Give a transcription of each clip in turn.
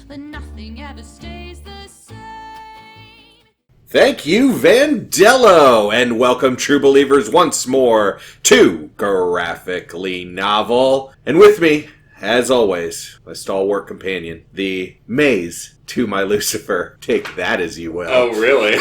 but nothing ever stays the same. Thank you, Vandello, and welcome, true believers, once more to Graphically Novel. And with me, as always, my stalwart companion, the maze to my Lucifer. Take that as you will. Oh, really?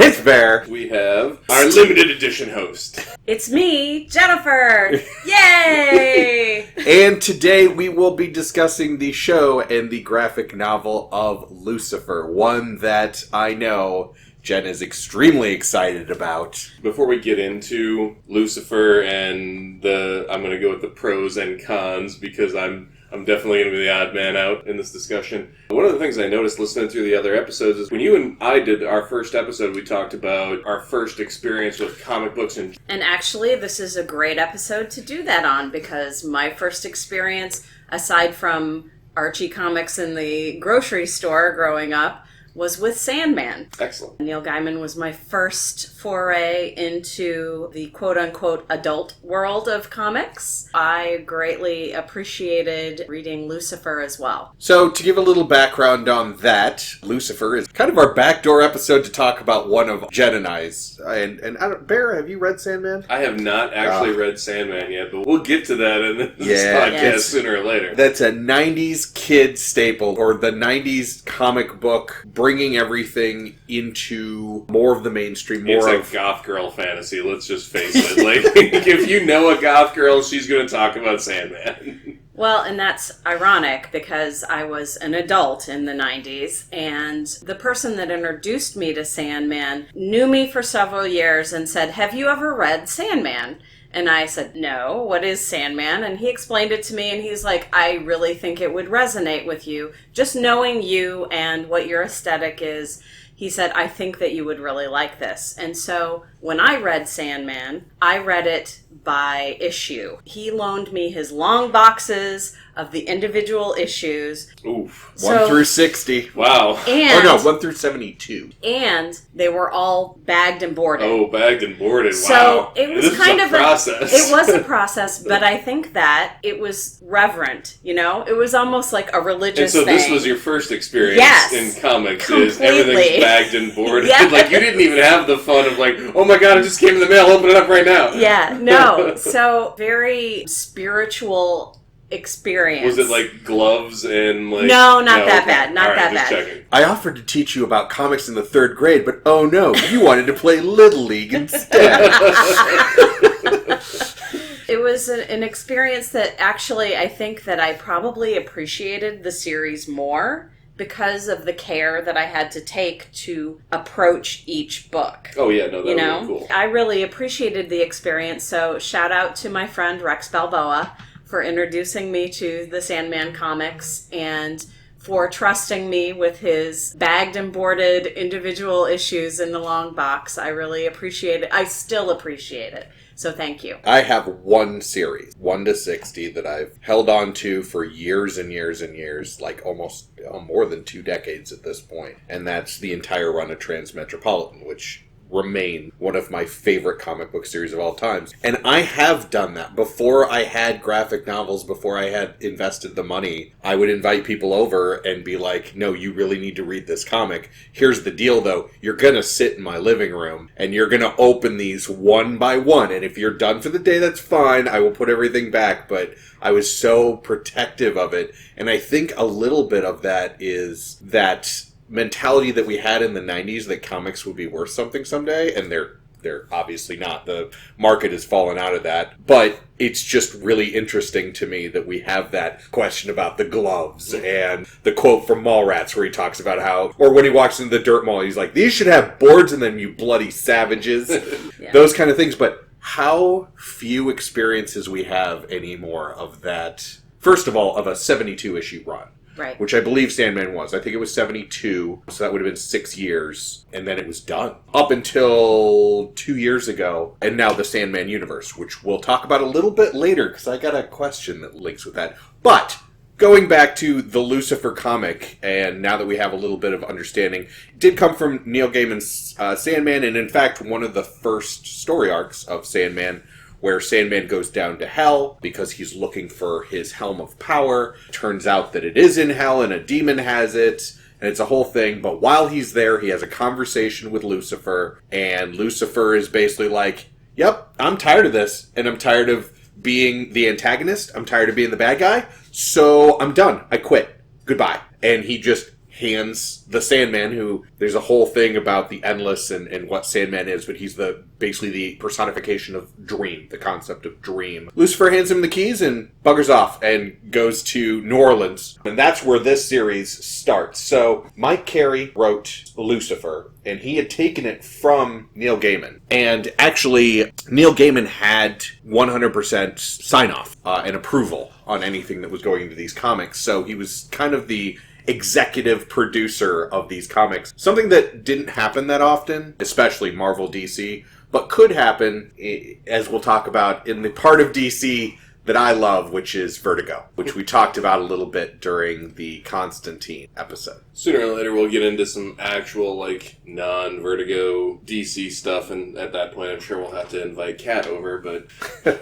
It's fair. We have our limited edition host. It's me, Jennifer! Yay! And today we will be discussing the show and the graphic novel of Lucifer, one that I know Jenn is extremely excited about. Before we get into Lucifer and I'm going to go with the pros and cons because I'm definitely going to be the odd man out in this discussion. One of the things I noticed listening through the other episodes is when you and I did our first episode, we talked about our first experience with comic books. And actually, this is a great episode to do that on because my first experience, aside from Archie comics in the grocery store growing up, was with Sandman. Excellent. Neil Gaiman was my first foray into the quote-unquote adult world of comics. I greatly appreciated reading Lucifer as well. So, to give a little background on that, Lucifer is kind of our backdoor episode to talk about one of Jenn and I's. And I don't, Bear, have you read Sandman? I have not actually read Sandman yet, but we'll get to that in this podcast sooner or later. That's a 90s kid staple, or the 90s comic book, bringing everything into more of the mainstream. It's a goth girl fantasy, let's just face it. Like, if you know a goth girl, she's going to talk about Sandman. Well, and that's ironic because I was an adult in the 90s, and the person that introduced me to Sandman knew me for several years and said, "Have you ever read Sandman?" And I said, "No, what is Sandman?" And he explained it to me, and he's like, "I really think it would resonate with you. Just knowing you and what your aesthetic is," he said, "I think that you would really like this." And so when I read Sandman, I read it by issue. He loaned me his long boxes of the individual issues. Oof. 1 through 60. Wow. And, 1 through 72. And they were all bagged and boarded. Oh, bagged and boarded. So wow. it was this kind is of a process. It was a process, but I think that it was reverent, you know? It was almost like a religious thing. And so thing. this was your first experience in comics, completely. Is everything's bagged and boarded. Yes. Like, you didn't even have the fun of like, oh my god, it just came in the mail, open it up right now. Yeah, no. So very spiritual experience. Was it like gloves and like... No, not that bad. Not that bad. Checking. I offered to teach you about comics in the 3rd grade, but oh no, you wanted to play Little League instead. It was an experience that actually I think that I probably appreciated the series more because of the care that I had to take to approach each book. Oh yeah, no, that was really cool. I really appreciated the experience, so shout out to my friend Rex Balboa for introducing me to the Sandman comics and for trusting me with his bagged and boarded individual issues in the long box. I really appreciate it. I still appreciate it. So thank you. I have one series, 1 to 60, that I've held on to for years and years and years, like almost more than 2 decades at this point. And that's the entire run of Transmetropolitan, which remain one of my favorite comic book series of all times. And I have done that. Before I had graphic novels, before I had invested the money, I would invite people over and be like, no, you really need to read this comic. Here's the deal, though. You're going to sit in my living room, and you're going to open these one by one. And if you're done for the day, that's fine. I will put everything back. But I was so protective of it. And I think a little bit of that is that mentality that we had in the 90s that comics would be worth something someday, and they're obviously not. The market has fallen out of that, but it's just really interesting to me that we have that question about the gloves and the quote from Mallrats where he talks about how, or when he walks into the dirt mall, he's like, these should have boards in them, you bloody savages. Yeah. Those kind of things, but how few experiences we have anymore of that, first of all, of a 72 issue run. Right. Which I believe Sandman was. I think it was 72, so that would have been 6 years, and then it was done. Up until 2 years ago, and now the Sandman universe, which we'll talk about a little bit later, because I got a question that links with that. But going back to the Lucifer comic, and now that we have a little bit of understanding, it did come from Neil Gaiman's Sandman, and in fact, one of the first story arcs of Sandman where Sandman goes down to hell because he's looking for his helm of power. Turns out that it is in hell and a demon has it. And it's a whole thing, but while he's there, he has a conversation with Lucifer, and Lucifer is basically like, yep, I'm tired of this, and I'm tired of being the antagonist, I'm tired of being the bad guy, so I'm done, I quit, goodbye. And he just hands the Sandman, who there's a whole thing about the endless and what Sandman is, but he's basically the personification of dream, the concept of dream. Lucifer hands him the keys and buggers off and goes to New Orleans. And that's where this series starts. So Mike Carey wrote Lucifer, and he had taken it from Neil Gaiman. And actually, Neil Gaiman had 100% sign-off and approval on anything that was going into these comics. So he was kind of the executive producer of these comics. Something that didn't happen that often, especially Marvel DC, but could happen, as we'll talk about, in the part of DC that I love, which is Vertigo, which we talked about a little bit during the Constantine episode. Sooner or later, we'll get into some actual, non-Vertigo DC stuff, and at that point, I'm sure we'll have to invite Kat over, but...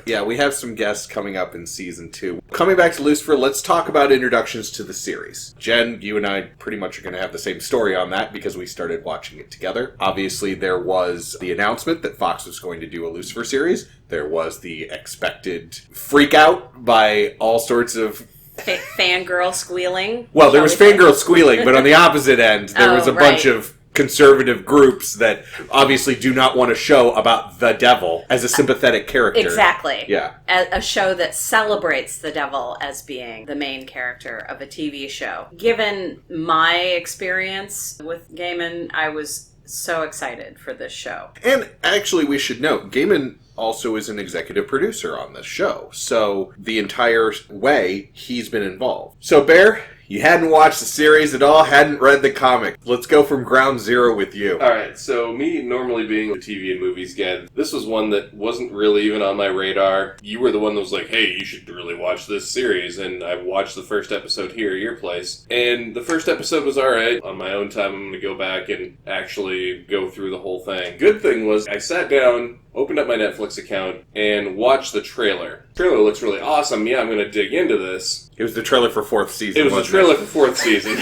Yeah, we have some guests coming up in Season 2. Coming back to Lucifer, let's talk about introductions to the series. Jen, you and I pretty much are going to have the same story on that, because we started watching it together. Obviously, there was the announcement that Fox was going to do a Lucifer series. There was the expected freak out by all sorts of fangirl squealing. Well, there was fangirl squealing, but on the opposite end, there was a bunch of conservative groups that obviously do not want to show about the devil as a sympathetic character. Exactly. Yeah. A show that celebrates the devil as being the main character of a TV show. Given my experience with Gaiman, I was so excited for this show. And actually, we should note, Gaiman also is an executive producer on this show. So the entire way, he's been involved. So, Bear, you hadn't watched the series at all, hadn't read the comic. Let's go from ground zero with you. Alright, so me normally being a TV and movies guy, this was one that wasn't really even on my radar. You were the one that was like, hey, you should really watch this series, and I watched the first episode here at your place. And the first episode was alright. On my own time, I'm going to go back and actually go through the whole thing. Good thing was, I sat down, opened up my Netflix account, and watched the trailer. The trailer looks really awesome. Yeah, I'm going to dig into this. It was the trailer for 4th season. It was the trailer for 4th season.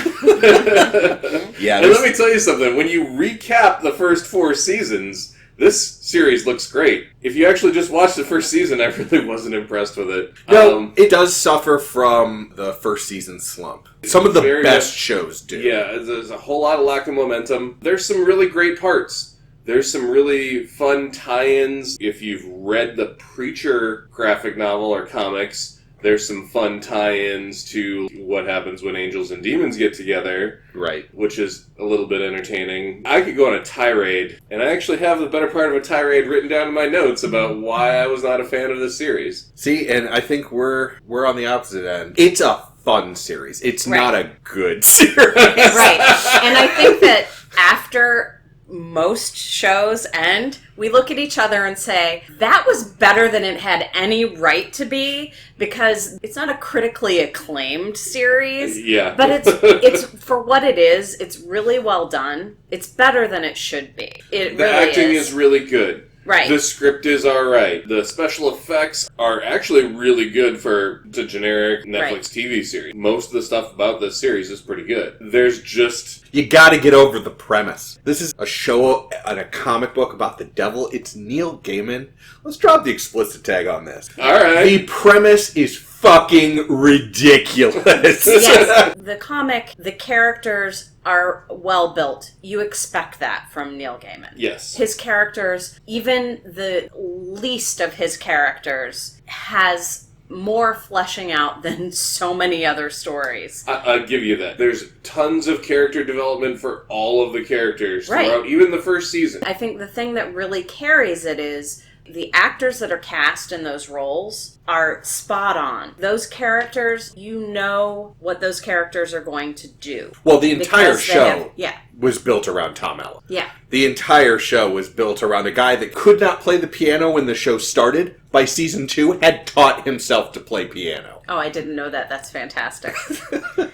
Yeah. And let me tell you something. When you recap the first 4 seasons, this series looks great. If you actually just watched the first season, I really wasn't impressed with it. No, it does suffer from the first season slump. Some of the best shows do. Yeah, there's a whole lot of lack of momentum. There's some really great parts. There's some really fun tie-ins. If you've read the Preacher graphic novel or comics, there's some fun tie-ins to what happens when angels and demons get together. Right. Which is a little bit entertaining. I could go on a tirade, and I actually have the better part of a tirade written down in my notes about why I was not a fan of this series. See, and I think we're on the opposite end. It's a fun series. It's not a good series. Right. And I think that after most shows end, we look at each other and say, that was better than it had any right to be, because it's not a critically acclaimed series. Yeah. But it's for what it is, it's really well done. It's better than it should be. The acting is really good. Right. The script is alright. The special effects are actually really good for the generic Netflix TV series. Most of the stuff about this series is pretty good. There's just... You gotta get over the premise. This is a show and a comic book about the devil. It's Neil Gaiman. Let's drop the explicit tag on this. Alright. The premise is fucking ridiculous. Yes. The comic, the characters are well built. You expect that from Neil Gaiman. Yes. His characters, even the least of his characters, has more fleshing out than so many other stories. I'll give you that. There's tons of character development for all of the characters throughout even the first season. I think the thing that really carries it is the actors that are cast in those roles are spot on. Those characters, you know what those characters are going to do. Well, the entire show yeah. was built around Tom Allen. Yeah. The entire show was built around a guy that could not play the piano when the show started. By season 2, had taught himself to play piano. Oh, I didn't know that. That's fantastic.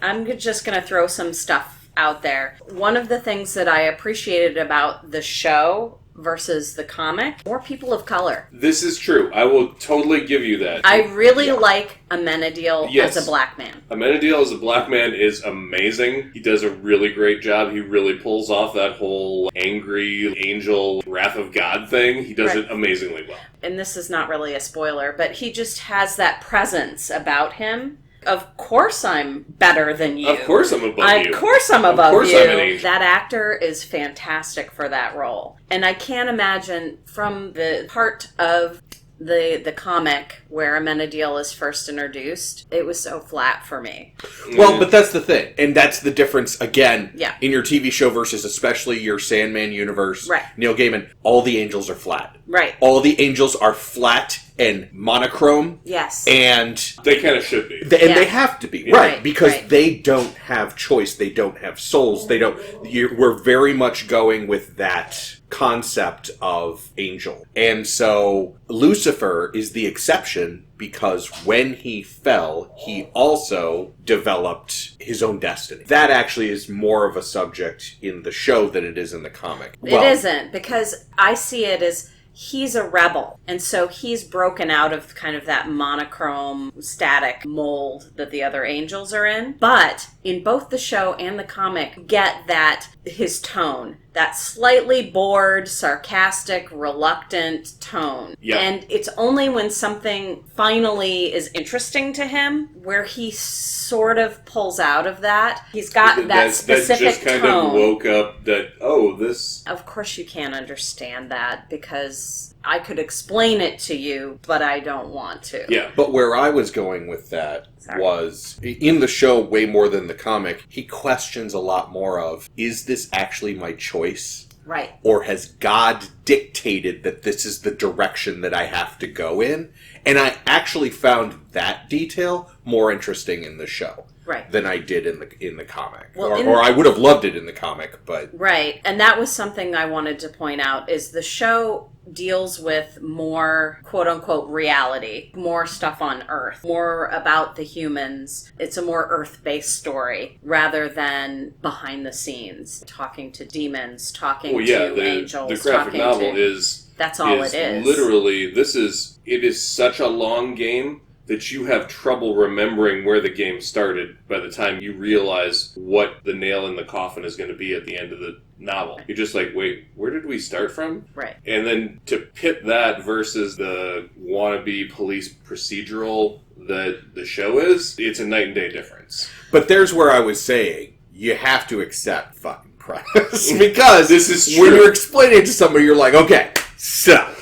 I'm just going to throw some stuff out there. One of the things that I appreciated about the show versus the comic, more people of color. This is true. I will totally give you that. I really like Amenadiel as a black man. Amenadiel as a black man is amazing. He does a really great job. He really pulls off that whole angry angel, wrath of God thing. He does it amazingly well. And this is not really a spoiler, but he just has that presence about him. Of course I'm better than you. Of course I'm above you. Of course I'm above you. Of course I'm an angel. That actor is fantastic for that role. And I can't imagine from the part of the comic where Amenadiel is first introduced, it was so flat for me. Well, but that's the thing. And that's the difference, again, Yeah. in your TV show versus especially your Sandman universe. Right. Neil Gaiman, all the angels are flat. Right. All the angels are flat and monochrome. Yes. And they kind of should be. They have to be. Yeah. Right. Because Right. they don't have choice. They don't have souls. They don't. We're very much going with that concept of angel. And so Lucifer is the exception because when he fell, he also developed his own destiny. That actually is more of a subject in the show than it is in the comic. It isn't, because I see it as he's a rebel, and so he's broken out of kind of that monochrome, static mold that the other angels are in. But in both the show and the comic, get that his tone, that slightly bored, sarcastic, reluctant tone. Yeah. And it's only when something finally is interesting to him where he sort of pulls out of that. He's got that specific that just kind tone. of woke up that, oh, this... Of course you can't understand that, because I could explain it to you, but I don't want to. Yeah. But where I was going with that was, in the show, way more than the comic, he questions a lot more of, is this actually my choice? Right. Or has God dictated that this is the direction that I have to go in? And I actually found that detail more interesting in the show. Right. Than I did in the comic. Well, or I would have loved it in the comic, but... Right. And that was something I wanted to point out, is the show deals with more quote-unquote reality, more stuff on Earth, more about the humans. It's a more Earth-based story rather than behind the scenes, talking to demons, talking to angels. The graphic novel is... That's all it is. Literally, it is such a long game that you have trouble remembering where the game started by the time you realize what the nail in the coffin is going to be at the end of the novel. You're just like, wait, where did we start from? Right. And then to pit that versus the wannabe police procedural that the show is, it's a night and day difference. But there's where I was saying, you have to accept fucking premise. Because this is true. When you're explaining it to somebody, you're like, okay, so...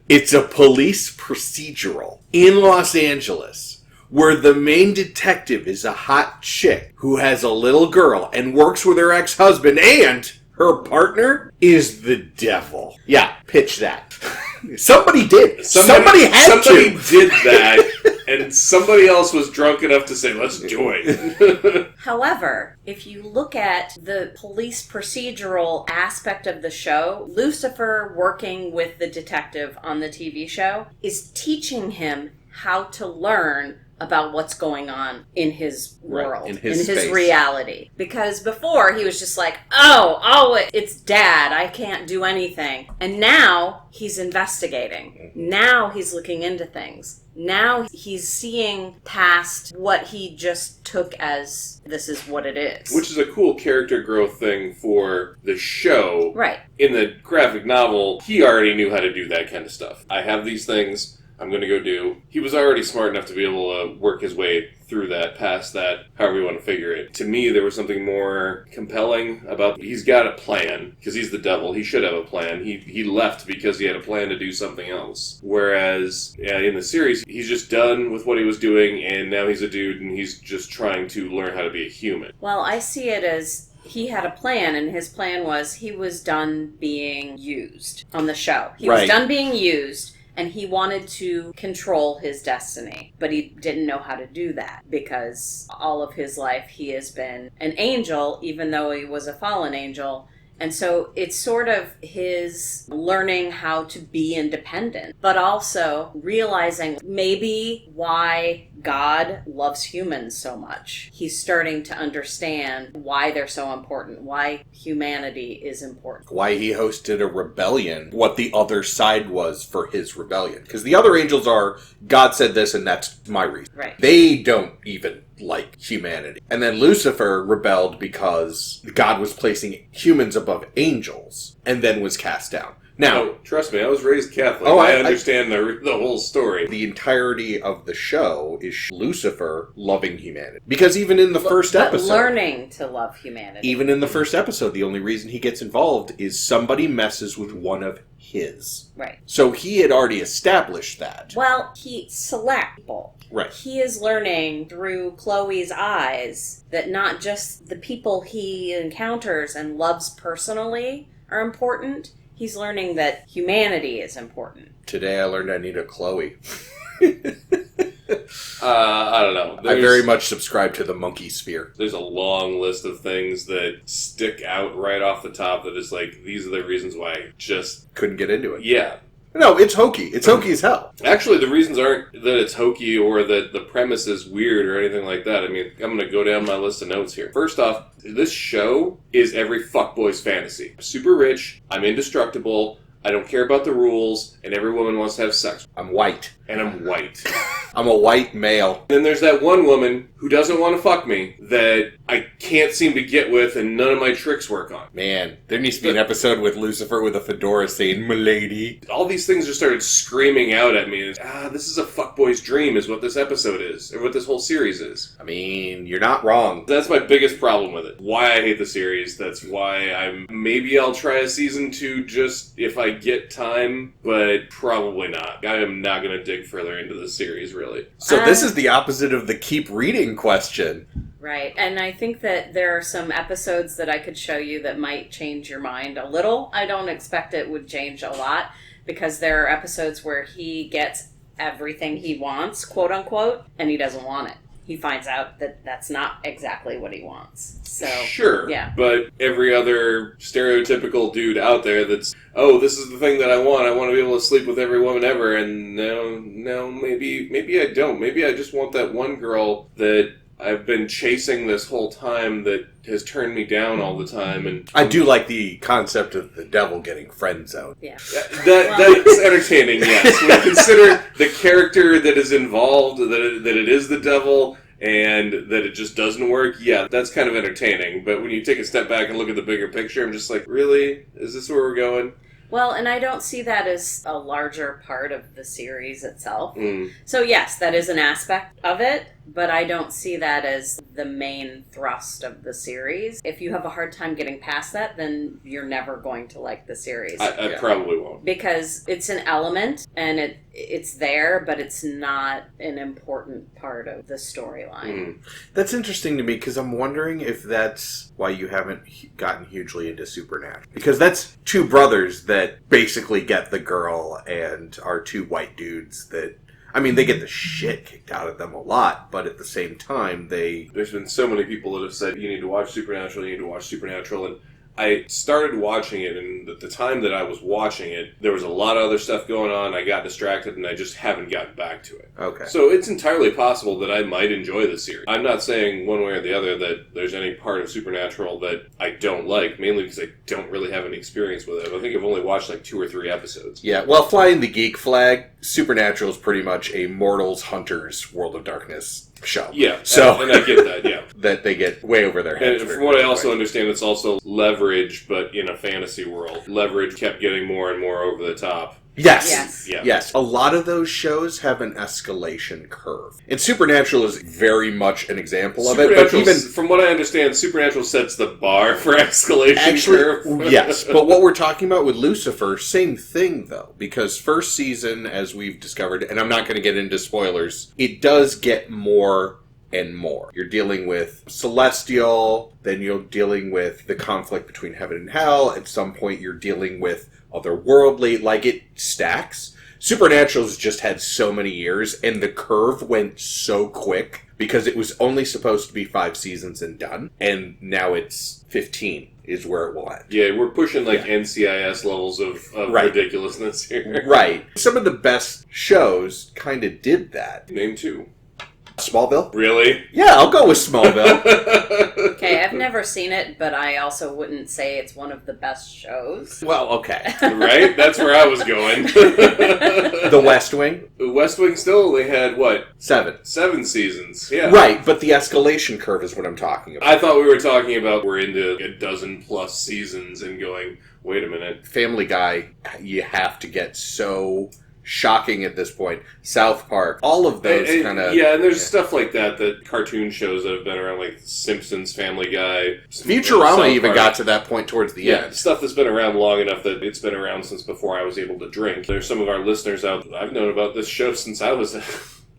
It's a police procedural in Los Angeles where the main detective is a hot chick who has a little girl and works with her ex-husband, and her partner is the devil. Yeah, pitch that. Somebody did. Somebody Somebody did that, and somebody else was drunk enough to say, let's do it. However, if you look at the police procedural aspect of the show, Lucifer working with the detective on the TV show is teaching him how to learn about what's going on in his world, in his reality. Because before, he was just like, oh, it's Dad, I can't do anything. And now, he's investigating. Now, he's looking into things. Now, he's seeing past what he just took as, this is what it is. Which is a cool character growth thing for the show. Right. In the graphic novel, he already knew how to do that kind of stuff. I have these things I'm going to go do. He was already smart enough to be able to work his way through that, past that, however you want to figure it. To me, there was something more compelling about, he's got a plan, because he's the devil. He should have a plan. He left because he had a plan to do something else. Whereas, in the series, he's just done with what he was doing, and now he's a dude, and he's just trying to learn how to be a human. Well, I see it as he had a plan, and his plan was he was done being used on the show. He was done being used, and he wanted to control his destiny, but he didn't know how to do that because all of his life he has been an angel, even though he was a fallen angel. And so it's sort of his learning how to be independent, but also realizing maybe why God loves humans so much. He's starting to understand why they're so important, why humanity is important. Why he hosted a rebellion, what the other side was for his rebellion. Because the other angels are, God said this and that's my reason. Right. They don't even like humanity. And then Lucifer rebelled because God was placing humans above angels and then was cast down. Now, Oh, trust me, I was raised Catholic. Oh, I I- understand the whole story. the entirety of the show is Lucifer loving humanity. Because even in the first But episode... learning to love humanity. Even in the first episode, the only reason he gets involved is somebody messes with one of his. Right. So he had already established that. Well, he selects people. Right. He is learning through Chloe's eyes that not just the people he encounters and loves personally are important. He's learning that humanity is important. Today I learned I need a Chloe. I don't know. I very much subscribe to the monkey sphere. There's a long list of things that stick out right off the top that is like, these are the reasons why I just... Couldn't get into it. Yeah. No, it's hokey. It's hokey as hell. Actually, the reasons aren't that it's hokey or that the premise is weird or anything like that. I mean, I'm going to go down my list of notes here. First off, this show is every fuckboy's fantasy. I'm super rich, I'm indestructible, I don't care about the rules, and every woman wants to have sex. I'm white. And I'm white. I'm a white male. Then there's that one woman who doesn't want to fuck me that I can't seem to get with and none of my tricks work on. Man, there needs to be an episode with Lucifer with a fedora saying, "Milady." All these things just started screaming out at me. This is a fuckboy's dream is what this episode is, or what this whole series is. I mean, you're not wrong. That's my biggest problem with it. Why I hate the series. That's why maybe I'll try a season 2 just if I get time, but probably not. I am not going to dig further into the series, really. So this is the opposite of the keep reading question. Right. And I think that there are some episodes that I could show you that might change your mind a little. I don't expect it would change a lot because there are episodes where he gets everything he wants, quote unquote, and he doesn't want it. He finds out that that's not exactly what he wants. So Sure. Yeah. But every other stereotypical dude out there that's, oh, this is the thing that I want to be able to sleep with every woman ever, and no, maybe I don't. Maybe I just want that one girl that I've been chasing this whole time that has turned me down all the time. And I do like the concept of the devil getting friend zoned. Yeah. That's entertaining, yes. When you consider the character that is involved, that it is the devil, and that it just doesn't work, yeah, that's kind of entertaining. But when you take a step back and look at the bigger picture, I'm just like, really? Is this where we're going? Well, and I don't see that as a larger part of the series itself. Mm. So yes, that is an aspect of it, but I don't see that as the main thrust of the series. If you have a hard time getting past that, then you're never going to like the series. I probably won't. Because it's an element, and it's there, but it's not an important part of the storyline. Mm. That's interesting to me because I'm wondering if that's why you haven't gotten hugely into Supernatural. Because that's two brothers that basically get the girl and are two white dudes that... I mean, they get the shit kicked out of them a lot, but at the same time, There's been so many people that have said, you need to watch Supernatural, and I started watching it, and at the time that I was watching it, there was a lot of other stuff going on, I got distracted, and I just haven't gotten back to it. Okay. So it's entirely possible that I might enjoy the series. I'm not saying one way or the other that there's any part of Supernatural that I don't like, mainly because I don't really have any experience with it. I think I've only watched like 2 or 3 episodes. Yeah, well, flying the geek flag, Supernatural is pretty much a Mortals Hunters World of Darkness show. Yeah, so and I get that, yeah. that they get way over their heads. And from what I also understand, it's also leverage, but in a fantasy world. Leverage kept getting more and more over the top. Yes. Yeah. Yes. A lot of those shows have an escalation curve. And Supernatural is very much an example of it. But even from what I understand, Supernatural sets the bar for escalation curve. Yes. But what we're talking about with Lucifer, same thing though. Because first season, as we've discovered, and I'm not going to get into spoilers, it does get more and more. You're dealing with celestial, then you're dealing with the conflict between heaven and hell. At some point, you're dealing with otherworldly, like it stacks. Supernatural's just had so many years, and the curve went so quick because it was only supposed to be 5 seasons and done, and now it's 15 is where it will end. Yeah, we're pushing like NCIS levels of Right. ridiculousness here. Right. Some of the best shows kind of did that. Name 2. Smallville? Really? Yeah, I'll go with Smallville. Okay, I've never seen it, but I also wouldn't say it's one of the best shows. Well, okay. Right? That's where I was going. The West Wing? West Wing still only had, what? 7. 7 seasons. Yeah. Right, but the escalation curve is what I'm talking about. I thought we were talking about we're into a dozen plus seasons and going, wait a minute. Family Guy, you have to get so shocking at this point. South Park, all of those kind of... Yeah, and there's stuff like that cartoon shows that have been around, like Simpsons, Family Guy. Futurama South even Park. got to that point towards the end. Stuff that's been around long enough that it's been around since before I was able to drink. There's some of our listeners out, I've known about this show since I was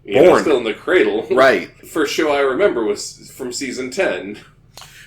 born. Still in the cradle. Right. The first show I remember was from season 10.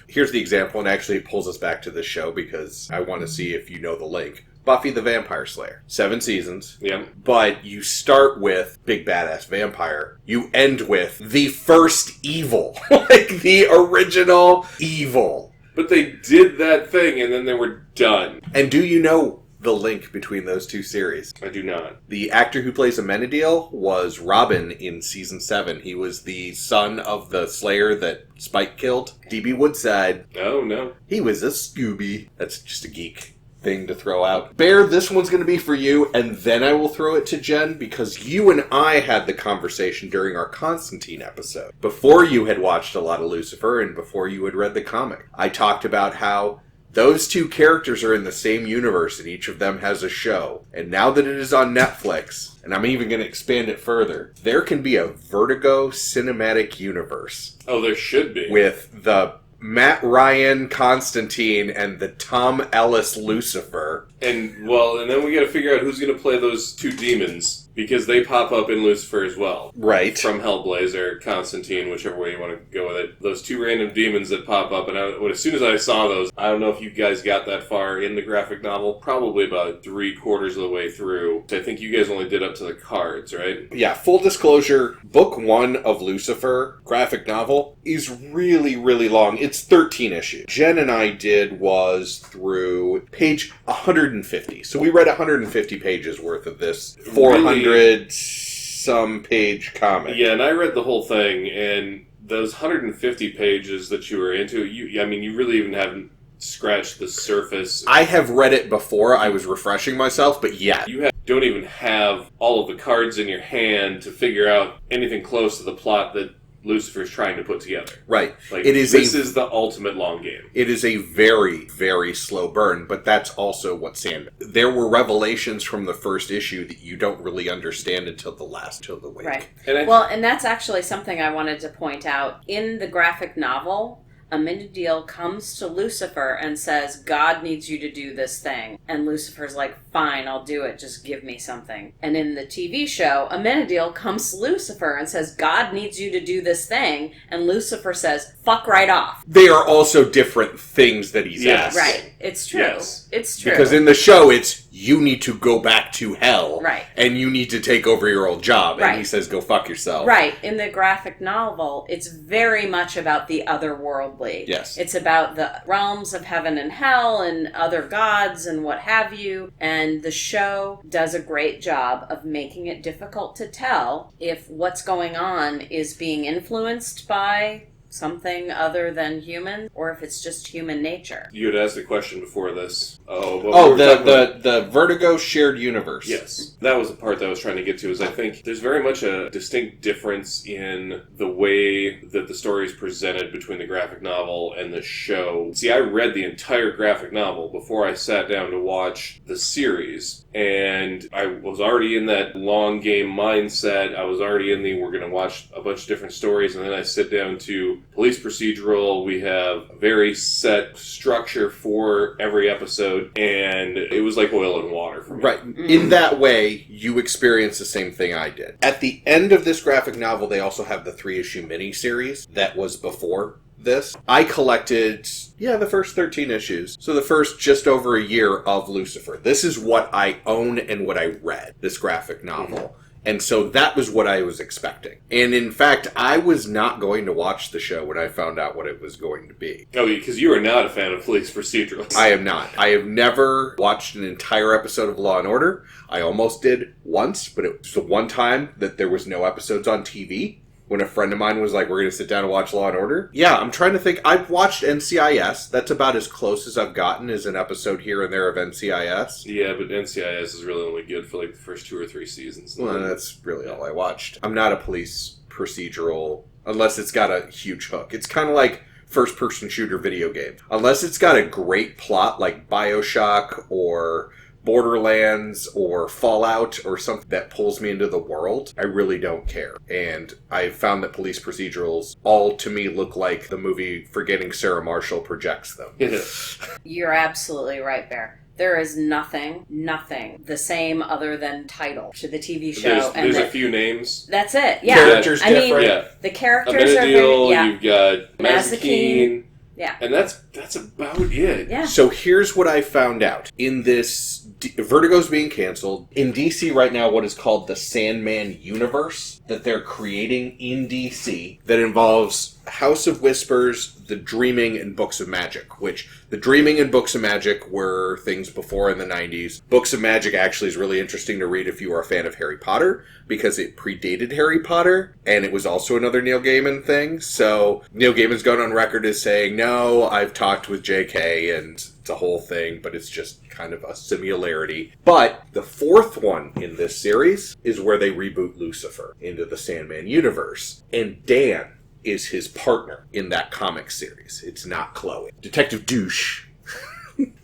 Here's the example, and actually it pulls us back to this show because I want to see if you know the link. Buffy the Vampire Slayer. 7 seasons. Yeah. But you start with Big Badass Vampire. You end with the first evil. Like the original evil. But they did that thing and then they were done. And do you know the link between those two series? I do not. The actor who plays Amenadiel was Robin in season 7. He was the son of the Slayer that Spike killed. D.B. Woodside. Oh, no. He was a Scooby. That's just a geek thing to throw out. Bear, this one's going to be for you, and then I will throw it to Jen, because you and I had the conversation during our Constantine episode. Before you had watched a lot of Lucifer, and before you had read the comic. I talked about how those two characters are in the same universe, and each of them has a show. And now that it is on Netflix, and I'm even going to expand it further, there can be a Vertigo cinematic universe. Oh, there should be. With the Matt Ryan Constantine and the Tom Ellis Lucifer. And then we got to figure out who's going to play those two demons, because they pop up in Lucifer as well. Right. From Hellblazer, or Constantine, whichever way you want to go with it. Those two random demons that pop up, and as soon as I saw those, I don't know if you guys got that far in the graphic novel, probably about 3/4 of the way through. I think you guys only did up to the cards, right? Yeah, full disclosure, book 1 of Lucifer, graphic novel, is really, really long. It's 13 issues. Jen and I did was through page 150. So we read 150 pages worth of this 400-some page comic. Yeah, and I read the whole thing, and those 150 pages that you were into, you really even haven't scratched the surface. I have read it before. I was refreshing myself, but yeah. You don't even have all of the cards in your hand to figure out anything close to the plot that Lucifer's trying to put together. Right. Like, this is the ultimate long game. It is a very, very slow burn, but that's also what Sandman. There were revelations from the first issue that you don't really understand until the week. Right. And that's actually something I wanted to point out. In the graphic novel, Amenadiel comes to Lucifer and says, God needs you to do this thing. And Lucifer's like, fine, I'll do it. Just give me something. And in the TV show, Amenadiel comes to Lucifer and says, God needs you to do this thing. And Lucifer says, fuck right off. They are also different things that he's asked. Right. It's true. Yes. It's true. Because in the show, it's, you need to go back to hell. Right. And you need to take over your old job. Right. And he says, go fuck yourself. Right. In the graphic novel, it's very much about the otherworldly. Yes. It's about the realms of heaven and hell and other gods and what have you. And the show does a great job of making it difficult to tell if what's going on is being influenced by something other than human, or if it's just human nature. You had asked a question before this. The Vertigo shared universe. Yes. That was the part that I was trying to get to, is I think there's very much a distinct difference in the way that the story is presented between the graphic novel and the show. See, I read the entire graphic novel before I sat down to watch the series, and I was already in that long game mindset. I was already in we're going to watch a bunch of different stories, and then I sit down to police procedural. We have a very set structure for every episode, and it was like oil and water for me. Right. In that way, you experience the same thing I did. At the end of this graphic novel, they also have the 3-issue miniseries that was before this. I collected, the first 13 issues. So the first just over a year of Lucifer. This is what I own and what I read, this graphic novel. Mm-hmm. And so that was what I was expecting. And in fact, I was not going to watch the show when I found out what it was going to be. Oh, because you are not a fan of police procedurals. I am not. I have never watched an entire episode of Law & Order. I almost did once, but it was the one time that there was no episodes on TV when a friend of mine was like, we're going to sit down and watch Law and Order. Yeah, I'm trying to think. I've watched NCIS. That's about as close as I've gotten as an episode here and there of NCIS. Yeah, but NCIS is really only good for like the first 2 or 3 seasons. Well, that's really all I watched. I'm not a police procedural unless it's got a huge hook. It's kind of like first-person shooter video game. Unless it's got a great plot like BioShock or Borderlands or Fallout or something that pulls me into the world, I really don't care. And I've found that police procedurals all to me look like the movie Forgetting Sarah Marshall projects them. You're absolutely right, Bear. There is nothing the same other than title to the TV show. There's a few names. That's it. Yeah. Characters different. Yeah. The characters are Amenadiel, very, yeah. you've got Mazikeen. Yeah. And that's about it. Yeah. So here's what I found out. In this, Vertigo's being canceled. In DC right now, what is called the Sandman universe that they're creating in DC that involves House of Whispers, The Dreaming, and Books of Magic, which The Dreaming and Books of Magic were things before in the 90s. Books of Magic actually is really interesting to read if you are a fan of Harry Potter, because it predated Harry Potter, and it was also another Neil Gaiman thing. So Neil Gaiman's gone on record as saying, no, I've talked with JK, and it's a whole thing, but it's just kind of a similarity. But the fourth one in this series is where they reboot Lucifer into the Sandman universe. And Dan is his partner in that comic series. It's not Chloe. Detective Douche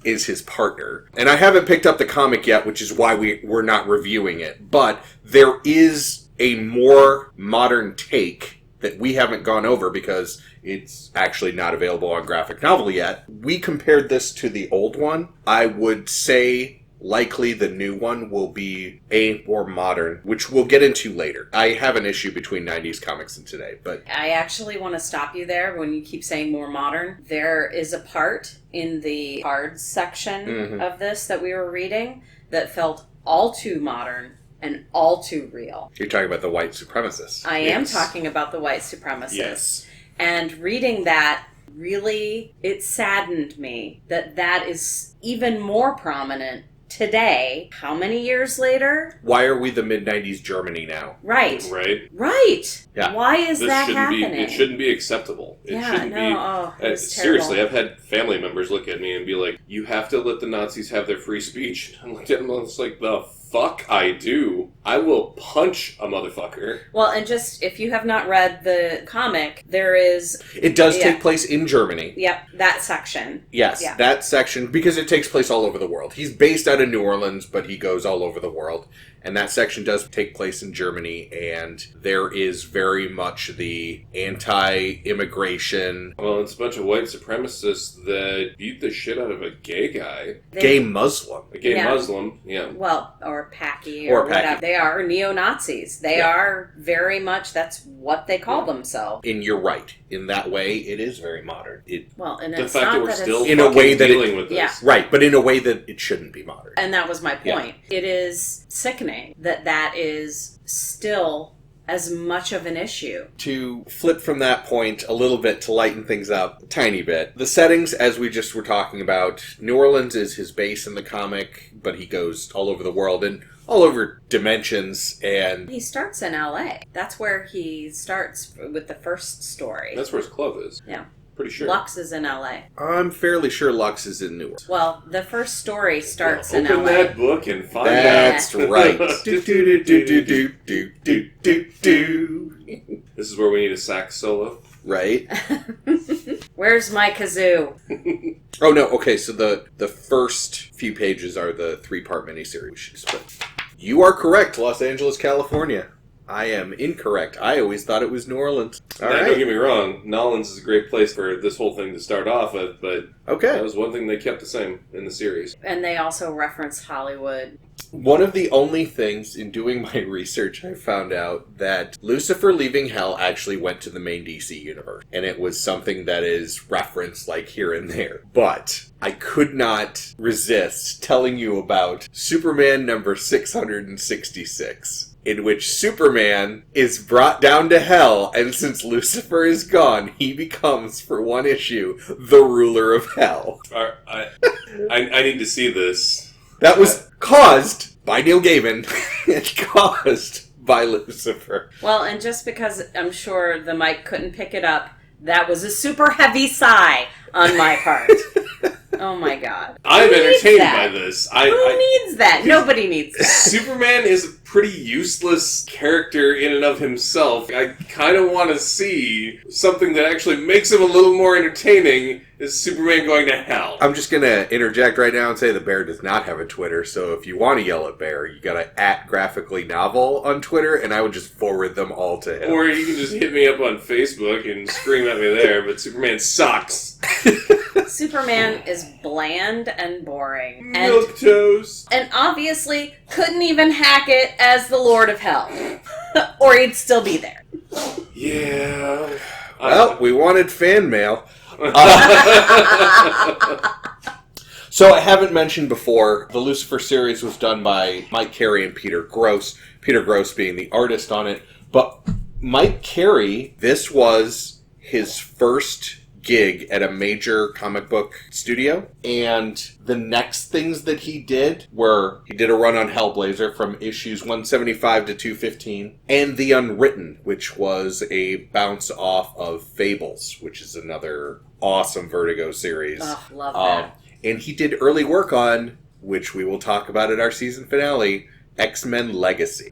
is his partner. And I haven't picked up the comic yet, which is why we're not reviewing it. But there is a more modern take that we haven't gone over because it's actually not available on graphic novel yet. We compared this to the old one. I would say likely the new one will be a more modern, which we'll get into later. I have an issue between 90s comics and today, but I actually want to stop you there when you keep saying more modern. There is a part in the cards section of this that we were reading that felt all too modern and all too real. You're talking about the white supremacists. I am talking about the white supremacists. Yes. And reading that, really, it saddened me that that is even more prominent today. How many years later? Why are we the mid-90s Germany now? Right. Yeah. Why is This that shouldn't happening? It shouldn't be acceptable. It shouldn't be. It was Seriously, terrible. I've had family members look at me and be like, you have to let the Nazis have their free speech. I'm like, it's like, the fuck I do. I will punch a motherfucker. Well, and just, if you have not read the comic, there is... It does take place in Germany. Yep, that section. Yes, Yeah. that section, because it takes place all over the world. He's based out of New Orleans, but he goes all over the world. And that section does take place in Germany, and there is very much the anti-immigration... Well, it's a bunch of white supremacists that beat the shit out of a gay guy. gay Muslim. A gay Yeah. Muslim, yeah. Well, or Packy, Or or whatever. Packy. They are neo-Nazis. They are very much, that's what they call themselves. And you're right. In that way, it is very modern. Well, and The it's fact not that we're that still In a fucking way that dealing with this. Yeah. Right, but in a way that it shouldn't be modern. And that was my point. Yeah. It is sickening that that is still as much of an issue. To flip from that point a little bit to lighten things up a tiny bit, the settings, as we just were talking about, New Orleans is his base in the comic, but he goes all over the world and all over dimensions, and He starts in LA. That's where he starts with the first story. That's where his club is. Yeah. Pretty sure. Lux is in LA. I'm fairly sure Lux is in New Orleans. Well, the first story starts Open in LA. that book and find That's out. right. do, do, do, do, do, do, do, do, do. This is where we need a sax solo. Right? Where's my kazoo? Oh, no, okay, so the first few pages are the 3-part miniseries. But you are correct, Los Angeles, California. I am incorrect. I always thought it was New Orleans. All Now, right. don't get me wrong, Nolans is a great place for this whole thing to start off with, but that Okay. was one thing they kept the same in the series. And they also reference Hollywood. One of the only things in doing my research, I found out that Lucifer Leaving Hell actually went to the main DC universe. And it was something that is referenced like here and there. But I could not resist telling you about Superman number 666. In which Superman is brought down to hell, and since Lucifer is gone, he becomes, for one issue, the ruler of hell. I need to see this. That was caused by Neil Gaiman and caused by Lucifer. Well, and just because I'm sure the mic couldn't pick it up, that was a super heavy sigh on my part. Oh my god. I'm Who needs entertained that? by this. Who needs that? Nobody needs that. Superman is a pretty useless character in and of himself. I kind of want to see something that actually makes him a little more entertaining. Is Superman going to hell? I'm just going to interject right now and say the Bear does not have a Twitter, so if you want to yell at Bear, you got to @graphicallynovel on Twitter, and I would just forward them all to him. Or you can just hit me up on Facebook and scream at me there, but Superman sucks. Superman is bland and boring. Milk toast. And obviously couldn't even hack it as the Lord of Hell. Or he'd still be there. Yeah. Well, we wanted fan mail. So I haven't mentioned before, the Lucifer series was done by Mike Carey and Peter Gross. Peter Gross being the artist on it. But Mike Carey, this was his first gig at a major comic book studio. And the next things that he did were, he did a run on Hellblazer from issues 175 to 215. And The Unwritten, which was a bounce off of Fables, which is another awesome Vertigo series. Oh, love that. And he did early work on, which we will talk about at our season finale, X-Men Legacy.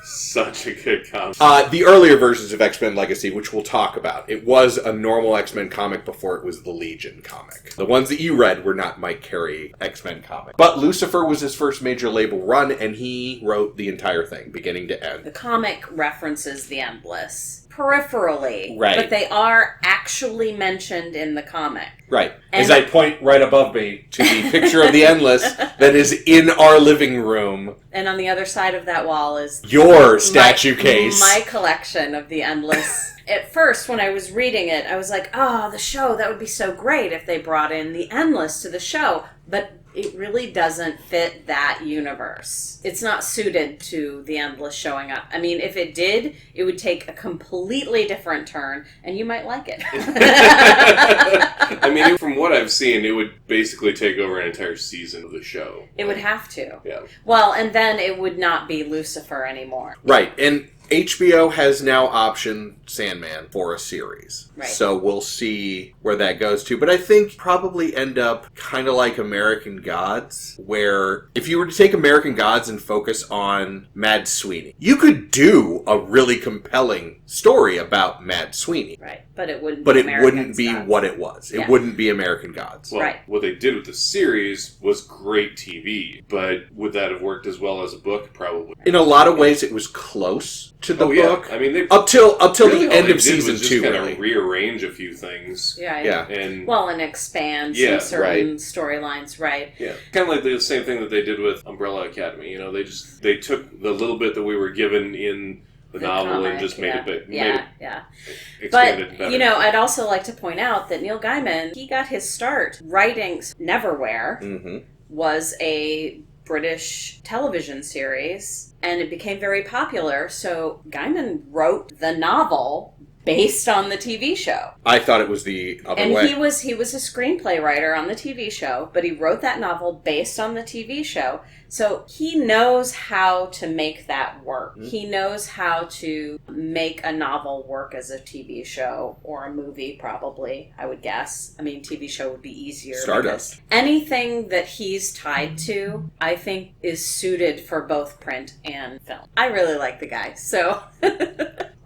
Such a good comic. The earlier versions of X-Men Legacy, which we'll talk about. It was a normal X-Men comic before it was the Legion comic. The ones that you read were not Mike Carey X-Men comic. But Lucifer was his first major label run, and he wrote the entire thing, beginning to The end. comic references the Endless peripherally, Right. but they are actually mentioned in the comic. Right. And- As I point right above me to the picture of the Endless that is in our living room. And on the other side of that wall is Your statue case. My collection of the Endless. At first, when I was reading it, I was like, oh, the show, that would be so great if they brought in the Endless to the show. But it really doesn't fit that universe. It's not suited to the Endless showing up. I mean, if it did, it would take a completely different turn, and you might like it. I mean, from what I've seen, it would basically take over an entire season of the show. It would have to. Yeah. Well, and then it would not be Lucifer anymore. Right. And HBO has now optioned Sandman for a series. Right. So we'll see where that goes to. But I think probably end up kind of like American Gods, where if you were to take American Gods and focus on Mad Sweeney, you could do a really compelling story about Mad Sweeney. Right. But it wouldn't But be it American wouldn't be Gods. what it was. It Yeah. wouldn't be American Gods. Well, Right. what they did with the series was great TV, but would that have worked as well as a book? Probably. In a lot of ways, it was close to the book. I mean, they Up till really the all end they of did season was just 2, kind really. of rearrange a few things. Yeah. Yeah. Well, and expand Yeah, some certain storylines, right? Yeah, kind of like the same thing that they did with Umbrella Academy. You know, they took the little bit that we were given in the novel comic, and just made it big, Yeah. expanded But, better. I'd also like to point out that Neil Gaiman, he got his start writing Neverwhere, Mm-hmm. was a British television series, and it became very popular, so Gaiman wrote the novel based on the TV show. I thought it was the other And way. he was a screenplay writer on the TV show, but he wrote that novel based on the TV show. So he knows how to make that work. Mm-hmm. He knows how to make a novel work as a TV show or a movie, probably, I would guess. I mean, TV show would be easier. Stardust. because anything that he's tied to, I think, is suited for both print and film. I really like the guy, so...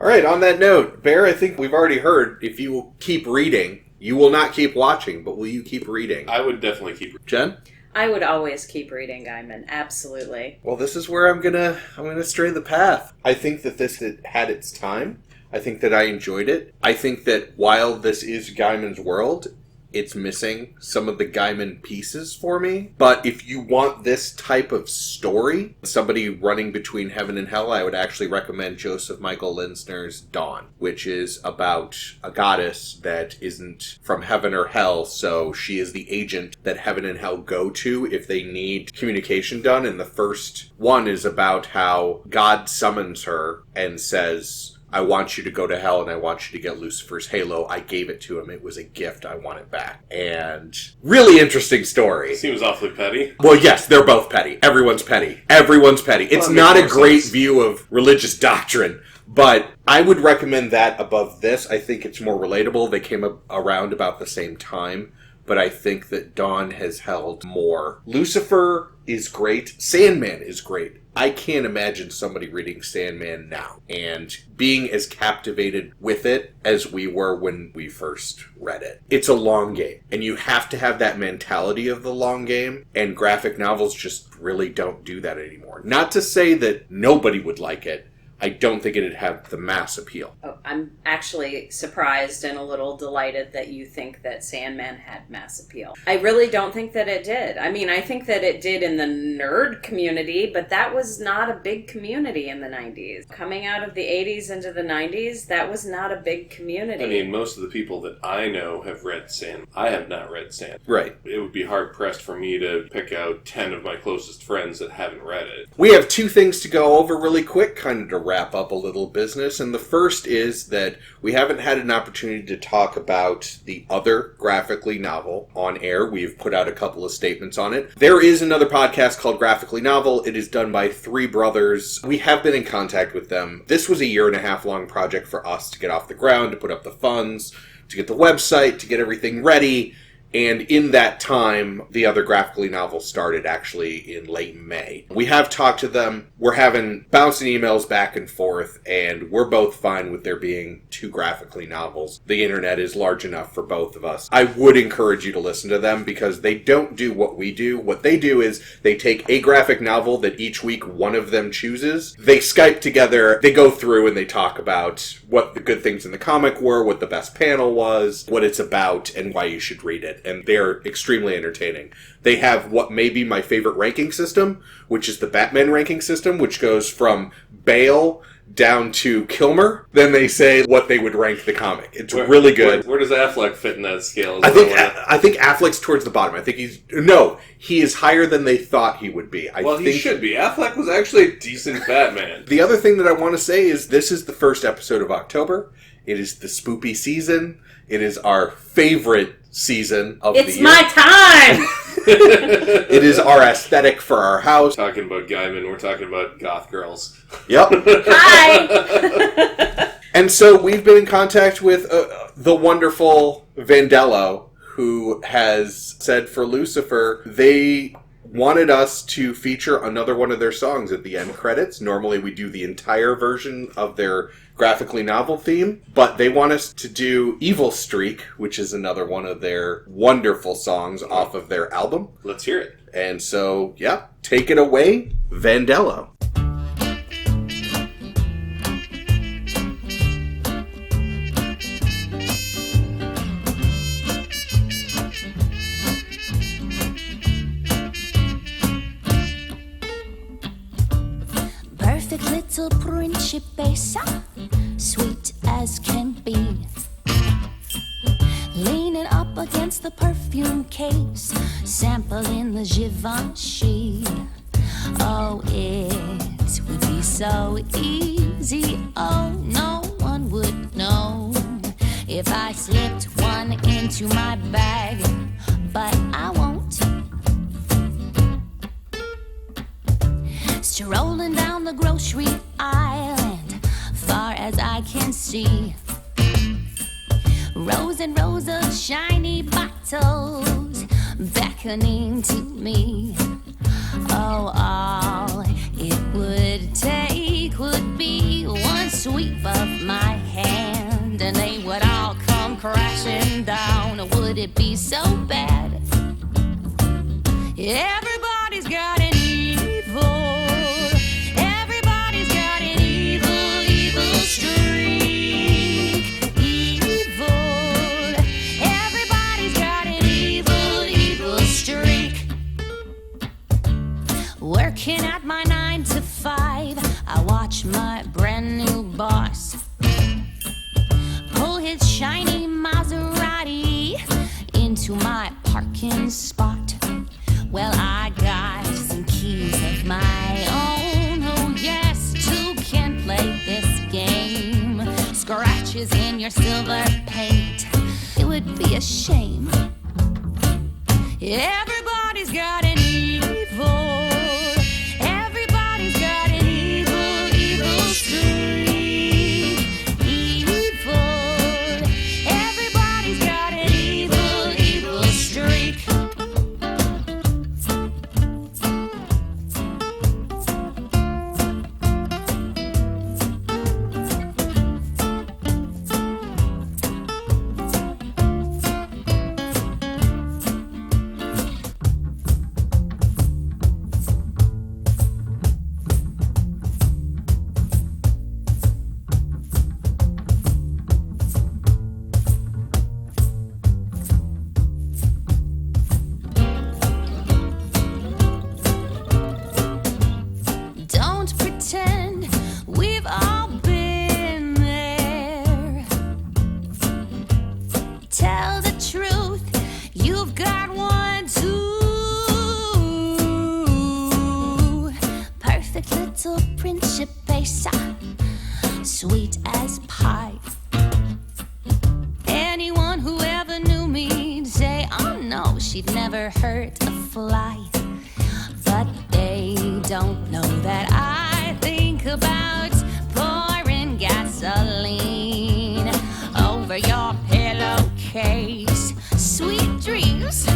All right, on that note, Bear, I think we've already heard if you will keep reading, you will not keep watching, but will you keep reading? I would definitely keep. Jen? I would always keep reading Gaiman, absolutely. Well, this is where I'm gonna stray the path. I think that this had its time. I think that I enjoyed it. I think that while this is Gaiman's world, it's missing some of the Gaiman pieces for me. But if you want this type of story, somebody running between heaven and hell, I would actually recommend Joseph Michael Linsner's Dawn, which is about a goddess that isn't from heaven or hell, so she is the agent that heaven and hell go to if they need communication done. And the first one is about how God summons her and says, I want you to go to hell and I want you to get Lucifer's halo. I gave it to him. It was a gift. I want it back. And really interesting story. Seems awfully petty. Well, yes, they're both petty. Everyone's petty. Everyone's petty. It's not a great view of religious doctrine, but I would recommend that above this. I think it's more relatable. They came around about the same time, but I think that Dawn has held more. Lucifer is great. Sandman is great. I can't imagine somebody reading Sandman now and being as captivated with it as we were when we first read it. It's a long game, and you have to have that mentality of the long game, and graphic novels just really don't do that anymore. Not to say that nobody would like it. I don't think it'd have the mass appeal. Oh, I'm actually surprised and a little delighted that you think that Sandman had mass appeal. I really don't think that it did. I mean, I think that it did in the nerd community, but that was not a big community in the 90s. Coming out of the 80s into the 90s, that was not a big community. I mean, most of the people that I know have read Sandman. I have not read Sandman. Right. It would be hard-pressed for me to pick out 10 of my closest friends that haven't read it. We have two things to go over really quick, kind of to wrap up a little business, and the first is that we haven't had an opportunity to talk about the other graphically novel on air. We've put out a couple of statements on it. There is another podcast called Graphically Novel. It is done by three brothers. We have been in contact with them. This was a 1.5 year long project for us to get off the ground, to put up the funds, to get the website, to get everything ready. And in that time, the other graphically novel started actually in late May. We have talked to them. We're having bouncing emails back and forth, and we're both fine with there being two graphically novels. The internet is large enough for both of us. I would encourage you to listen to them because they don't do what we do. What they do is they take a graphic novel that each week one of them chooses. They Skype together, they go through and they talk about what the good things in the comic were, what the best panel was, what it's about, and why you should read it. And they're extremely entertaining. They have what may be my favorite ranking system, which is the Batman ranking system, which goes from Bale down to Kilmer. Then they say what they would rank the comic. It's really good. Where does Affleck fit in that scale? I think Affleck's towards the bottom. I think he is higher than they thought he would be. He should be. Affleck was actually a decent Batman. The other thing that I want to say is this is the first episode of October. It is the spoopy season. It is our favorite season of the year. It's my time! It is our aesthetic for our house. Talking about Gaiman, we're talking about goth girls. Yep. Hi! And so we've been in contact with the wonderful Vandello, who has said for Lucifer, they wanted us to feature another one of their songs at the end credits. Normally we do the entire version of their graphically novel theme, but they want us to do Evil Streak, which is another one of their wonderful songs off of their album. Let's hear it. And so, yeah, take it away, Vandello. Perfect little Principessa, sweet as can be. Leaning up against the perfume case, sampling the Givenchy. Oh, it would be so easy. Oh, no one would know if I slipped one into my bag, but I won't. Strolling down the grocery aisle, and far as I can see, rows and rows of shiny bottles beckoning to me. Oh, all it would take would be one sweep of my hand, and they would all come crashing down. Would it be so bad? Everybody's got an evil. Everybody's got an evil, evil streak. Evil. Everybody's got an evil, evil streak. Working at my 9 to 5, I watch my brand new boss pull his shiny Maserati into my parking spot. Well, I got some keys of my own. Oh yes, two can play this game. is in your silver paint. It would be a shame. Everybody's got an evil. Everybody's got an evil, evil streak. Evil. Everybody's got an evil, evil streak. Don't pretend we've all been there. Tell the truth, you've got one too. Perfect little principessa, sweet as pie. Anyone who ever knew me'd say, oh no, she'd never hurt a fly. But they don't know that I think about pouring gasoline over your pillowcase. Sweet dreams.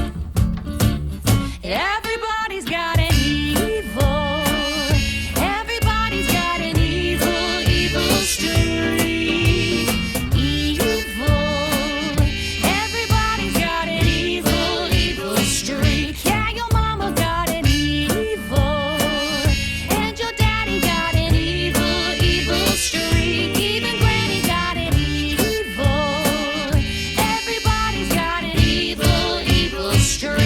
Everybody's got an evil. Everybody's got an evil, evil streak. Evil. Everybody's got an evil, evil streak. Yeah, your mama got an evil, and your daddy got an evil, evil streak. Even Granny got an evil. Everybody's got an evil, evil streak.